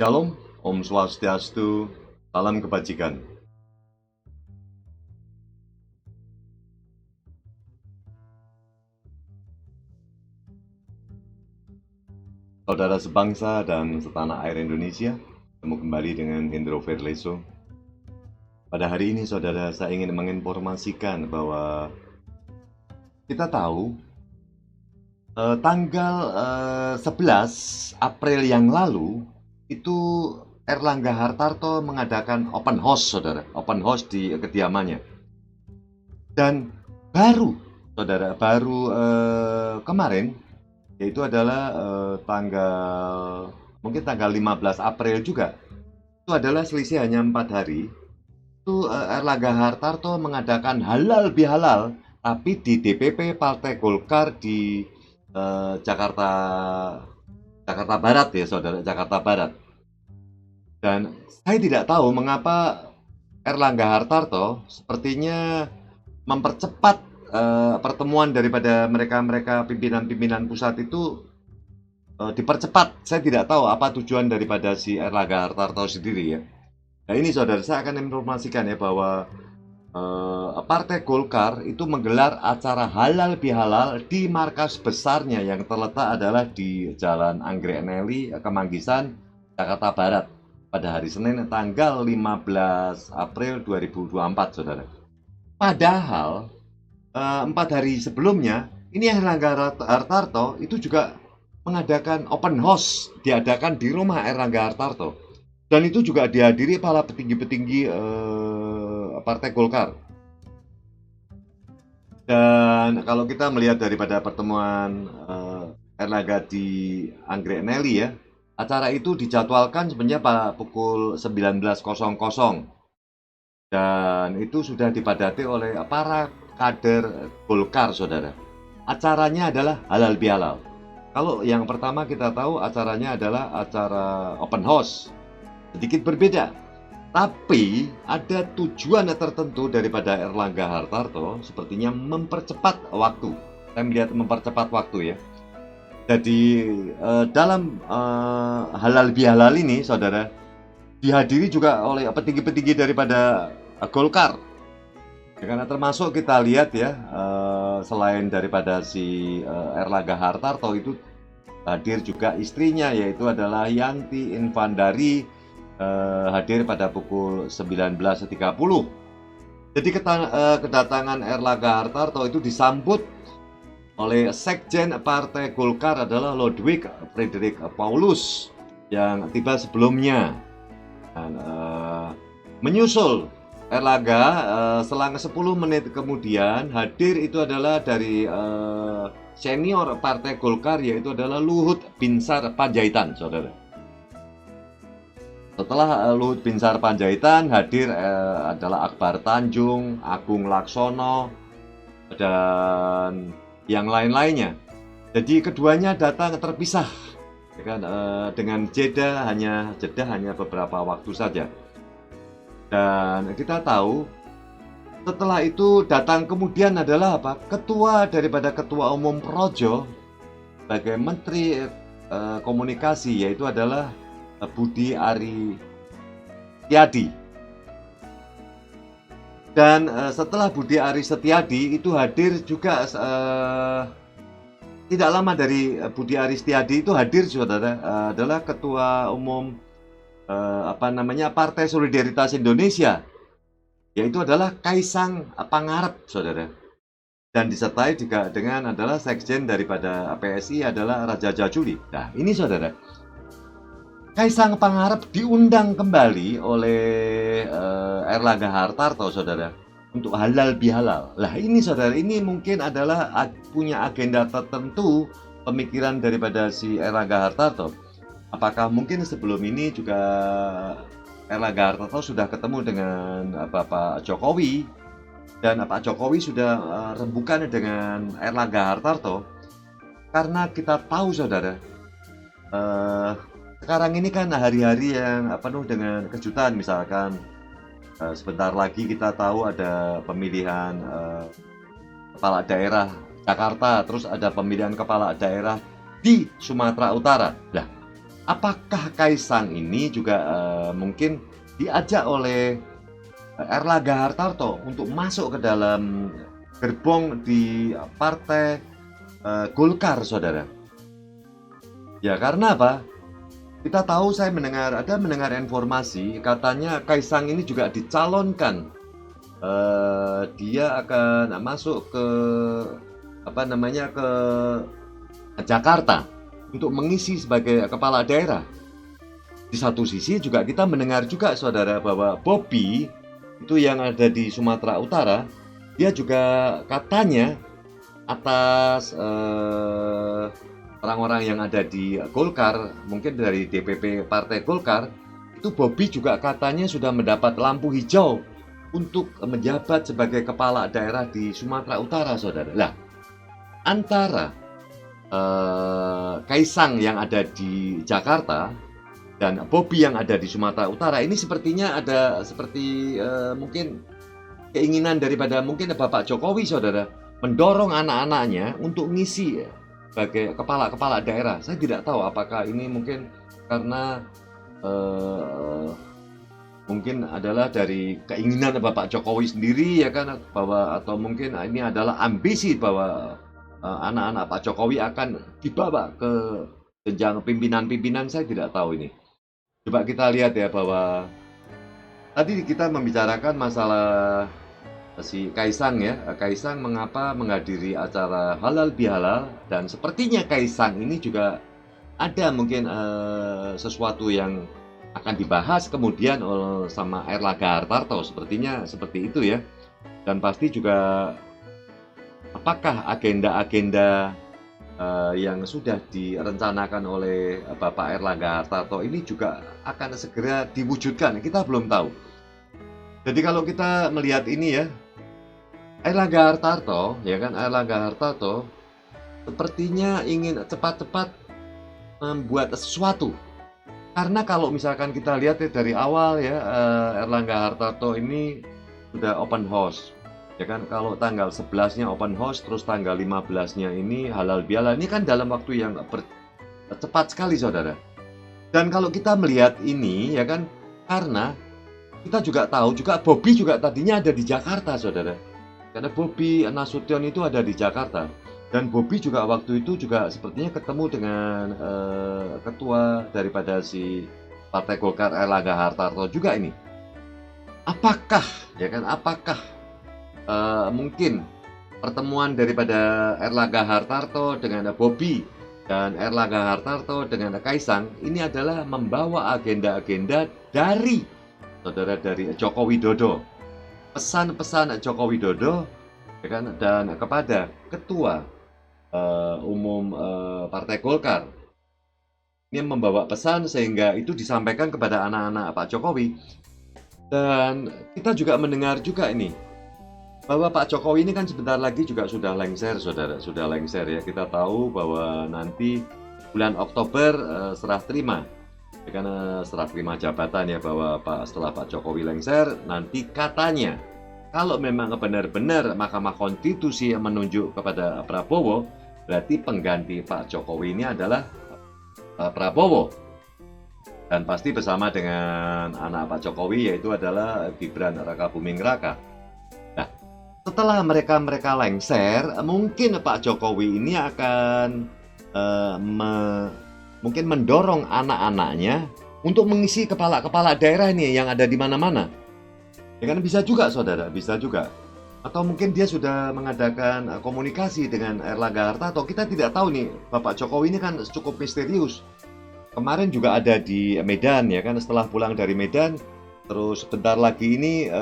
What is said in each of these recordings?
Shalom, Om Swastiastu, salam kebajikan. Saudara sebangsa dan setanah air Indonesia, ketemu kembali dengan Indro Verleso. Pada hari ini, saudara, saya ingin menginformasikan bahwa kita tahu tanggal 11 April yang lalu itu Erlangga Hartarto mengadakan open house, saudara, open house di kediamannya. Dan saudara, baru kemarin, yaitu adalah mungkin tanggal 15 April juga. Itu adalah selisih hanya 4 hari. Itu Erlangga Hartarto mengadakan halal bihalal, tapi di DPP Partai Golkar di Jakarta Barat ya, saudara, Jakarta Barat. Dan saya tidak tahu mengapa Erlangga Hartarto sepertinya mempercepat pertemuan daripada mereka pimpinan-pimpinan pusat itu dipercepat. Saya tidak tahu apa tujuan daripada si Erlangga Hartarto sendiri ya. Nah ini saudara, saya akan informasikan ya bahwa Partai Golkar itu menggelar acara halal bihalal di markas besarnya yang terletak adalah di Jalan Anggrek Neli, Kemanggisan, Jakarta Barat pada hari Senin tanggal 15 April 2024, saudara. Padahal 4 hari sebelumnya ini Erlangga Hartarto itu juga mengadakan open house, diadakan di rumah Erlangga Hartarto, dan itu juga dihadiri para petinggi-petinggi Partai Golkar. Dan kalau kita melihat daripada pertemuan Erlangga di Anggrek Neli ya, acara itu dijadwalkan sebenarnya pada pukul 19.00 dan itu sudah dipadati oleh para kader Golkar, saudara. Acaranya adalah halal bihalal. Kalau yang pertama kita tahu acaranya adalah acara open house, sedikit berbeda. Tapi ada tujuan tertentu daripada Erlangga Hartarto, sepertinya mempercepat waktu. Saya melihat mempercepat waktu ya. Jadi dalam halal bihalal ini, saudara, dihadiri juga oleh petinggi-petinggi daripada Golkar. Karena termasuk kita lihat ya, selain daripada si Erlangga Hartarto itu hadir juga istrinya, yaitu adalah Yanti Infantari, hadir pada pukul 19.30. Jadi kedatangan Erlangga Hartarto itu disambut oleh Sekjen Partai Golkar adalah Ludwig Frederick Paulus yang tiba sebelumnya. Dan, menyusul Erlangga, selang 10 menit kemudian hadir itu adalah dari senior Partai Golkar, yaitu adalah Luhut Binsar Panjaitan, saudara. Setelah Luhut Binsar Panjaitan hadir adalah Akbar Tanjung, Agung Laksono, dan yang lain-lainnya. Jadi keduanya datang terpisah dengan jeda hanya beberapa waktu saja. Dan kita tahu setelah itu datang kemudian adalah apa? Ketua Umum Projo sebagai Menteri Komunikasi, yaitu adalah Budi Ari Setiadi. Dan setelah Budi Ari Setiadi itu hadir juga tidak lama dari Budi Ari Setiadi itu hadir, saudara, adalah Ketua Umum Partai Solidaritas Indonesia, yaitu adalah Kaisang Pangarep, saudara. Dan disertai juga dengan adalah sekjen daripada PSI adalah Raja Jajuli. Nah ini, saudara, Kaisang Pangarep diundang kembali oleh Erlangga Hartarto, saudara, untuk halal bihalal. Lah ini, saudara, ini mungkin adalah punya agenda tertentu pemikiran daripada si Erlangga Hartarto. Apakah mungkin sebelum ini juga Erlangga Hartarto sudah ketemu dengan Pak Jokowi, dan Pak Jokowi sudah rembukan dengan Erlangga Hartarto? Karena kita tahu, saudara, sekarang ini kan hari-hari yang penuh dengan kejutan. Misalkan sebentar lagi kita tahu ada pemilihan kepala daerah Jakarta, terus ada pemilihan kepala daerah di Sumatera Utara. Nah, apakah Kaisang ini juga mungkin diajak oleh Erlangga Hartarto untuk masuk ke dalam gerbong di partai Golkar, saudara? Ya karena apa? Kita tahu, saya mendengar informasi katanya Kaisang ini juga dicalonkan. Dia akan masuk ke apa namanya ke Jakarta untuk mengisi sebagai kepala daerah. Di satu sisi juga kita mendengar juga, saudara, bahwa Bobi itu yang ada di Sumatera Utara, dia juga katanya atas orang-orang yang ada di Golkar, mungkin dari DPP Partai Golkar, itu Bobi juga katanya sudah mendapat lampu hijau untuk menjabat sebagai kepala daerah di Sumatera Utara, saudara. Lah, antara Kaisang yang ada di Jakarta dan Bobi yang ada di Sumatera Utara, ini sepertinya ada seperti mungkin keinginan daripada mungkin Bapak Jokowi, saudara, mendorong anak-anaknya untuk ngisi sebagai kepala-kepala daerah. Saya tidak tahu apakah ini mungkin karena mungkin adalah dari keinginan Bapak Jokowi sendiri, ya kan, bahwa atau mungkin ini adalah ambisi bahwa anak-anak Pak Jokowi akan dibawa ke jenjang pimpinan-pimpinan. Saya tidak tahu ini. Coba kita lihat ya, bahwa tadi kita membicarakan masalah si Kaisang ya. Kaisang mengapa menghadiri acara halal bihalal, dan sepertinya Kaisang ini juga ada mungkin sesuatu yang akan dibahas kemudian sama Erlangga Hartarto, sepertinya seperti itu ya. Dan pasti juga apakah agenda-agenda yang sudah direncanakan oleh Bapak Erlangga Hartarto ini juga akan segera diwujudkan, kita belum tahu. Jadi kalau kita melihat ini ya, Erlangga Hartarto, ya kan, Erlangga Hartarto sepertinya ingin cepat-cepat membuat sesuatu. Karena kalau misalkan kita lihat ya, dari awal ya, Erlangga Hartarto ini sudah open house. Ya kan, kalau tanggal 11-nya open house, terus tanggal 15-nya ini halal bihalal. Ini kan dalam waktu yang cepat sekali, saudara. Dan kalau kita melihat ini, ya kan, karena kita juga tahu juga Bobi juga tadinya ada di Jakarta, saudara. Karena Bobi Nasution itu ada di Jakarta. Dan Bobi juga waktu itu juga sepertinya ketemu dengan ketua daripada si Partai Golkar, Erlangga Hartarto juga ini. Apakah, ya kan, apakah mungkin pertemuan daripada Erlangga Hartarto dengan Bobi dan Erlangga Hartarto dengan Kaisang ini adalah membawa agenda-agenda dari Joko Widodo, pesan-pesan Joko Widodo, ya kan, dan kepada ketua umum Partai Golkar. Ini membawa pesan sehingga itu disampaikan kepada anak-anak Pak Jokowi. Dan kita juga mendengar juga ini bahwa Pak Jokowi ini kan sebentar lagi juga sudah lengser, saudara, sudah lengser ya. Kita tahu bahwa nanti bulan Oktober serah terima, ya, karena serah terima jabatan ya, bahwa setelah Pak Jokowi lengser, nanti katanya kalau memang benar-benar Mahkamah Konstitusi yang menunjuk kepada Prabowo, berarti pengganti Pak Jokowi ini adalah Prabowo, dan pasti bersama dengan anak Pak Jokowi, yaitu adalah Gibran Rakabuming Raka. Setelah mereka lengser, mungkin Pak Jokowi ini akan mungkin mendorong anak-anaknya untuk mengisi kepala-kepala daerah ini yang ada di mana-mana. Ya kan, bisa juga, saudara, bisa juga. Atau mungkin dia sudah mengadakan komunikasi dengan Erlangga Hartarto. Kita tidak tahu nih, Bapak Jokowi ini kan cukup misterius. Kemarin juga ada di Medan, ya kan, setelah pulang dari Medan, terus sebentar lagi ini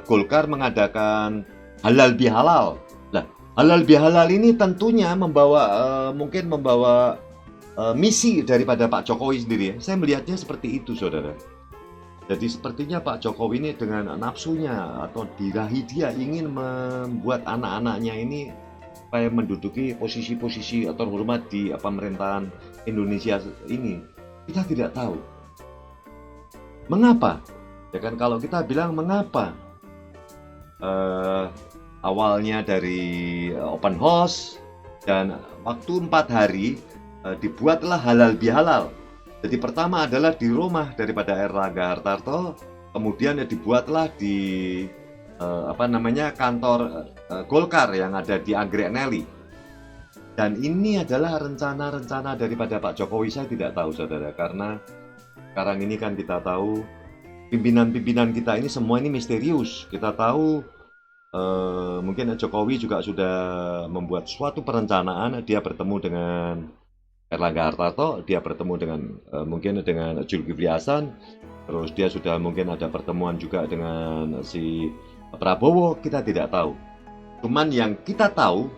Golkar mengadakan halal bihalal. Nah, halal bihalal ini tentunya mungkin membawa misi daripada Pak Jokowi sendiri. Saya melihatnya seperti itu, saudara. Jadi sepertinya Pak Jokowi ini dengan nafsunya atau dirahi dia ingin membuat anak-anaknya ini supaya menduduki posisi-posisi terhormat di pemerintahan Indonesia ini. Kita tidak tahu mengapa. Ya kan, kalau kita bilang mengapa awalnya dari open house dan waktu 4 hari dibuatlah halal bihalal. Jadi pertama adalah di rumah daripada Erlangga Hartarto, kemudian dibuatlah di kantor Golkar yang ada di Anggrek Neli. Dan ini adalah rencana-rencana daripada Pak Jokowi. Saya tidak tahu saudara, karena sekarang ini kan kita tahu pimpinan-pimpinan kita ini semua ini misterius. Kita tahu mungkin Jokowi juga sudah membuat suatu perencanaan, dia bertemu dengan Erlangga Hartarto, dia bertemu dengan mungkin dengan Zulkifli Hasan, terus dia sudah mungkin ada pertemuan juga dengan si Prabowo, kita tidak tahu. Cuman yang kita tahu,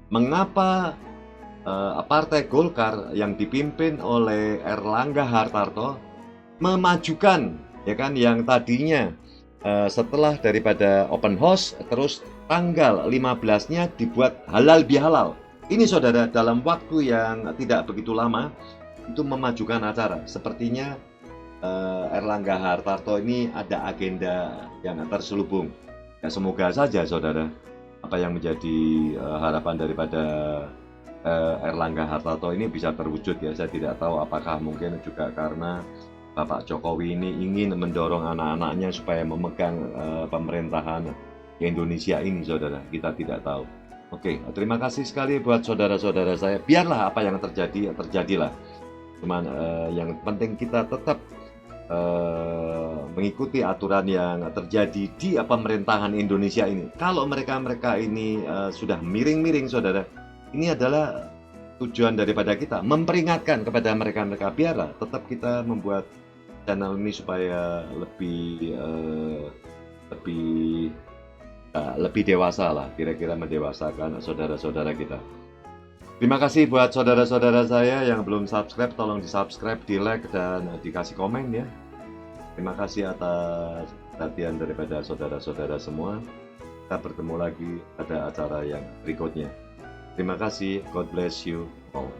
mengapa Partai Golkar yang dipimpin oleh Erlangga Hartarto memajukan ya kan yang tadinya setelah daripada open house, terus tanggal 15-nya dibuat halal bihalal. Ini saudara, dalam waktu yang tidak begitu lama itu memajukan acara. Sepertinya Erlangga Hartarto ini ada agenda yang terselubung. Ya, semoga saja saudara, apa yang menjadi harapan daripada Erlangga Hartarto ini bisa terwujud ya. Saya tidak tahu apakah mungkin juga karena Bapak Jokowi ini ingin mendorong anak-anaknya supaya memegang pemerintahan Indonesia ini saudara. Kita tidak tahu. Oke, terima kasih sekali buat saudara-saudara saya. Biarlah apa yang terjadi, terjadilah. Cuman yang penting kita tetap mengikuti aturan yang terjadi di pemerintahan Indonesia ini. Kalau mereka-mereka ini sudah miring-miring saudara, ini adalah tujuan daripada kita, memperingatkan kepada mereka-mereka. Biarlah tetap kita membuat channel ini supaya lebih dewasa lah, kira-kira mendewasakan saudara-saudara kita. Terima kasih buat saudara-saudara saya yang belum subscribe, tolong di subscribe, di like, dan dikasih komen ya. Terima kasih atas perhatian daripada saudara-saudara semua. Kita bertemu lagi pada acara yang berikutnya. Terima kasih, God bless you all.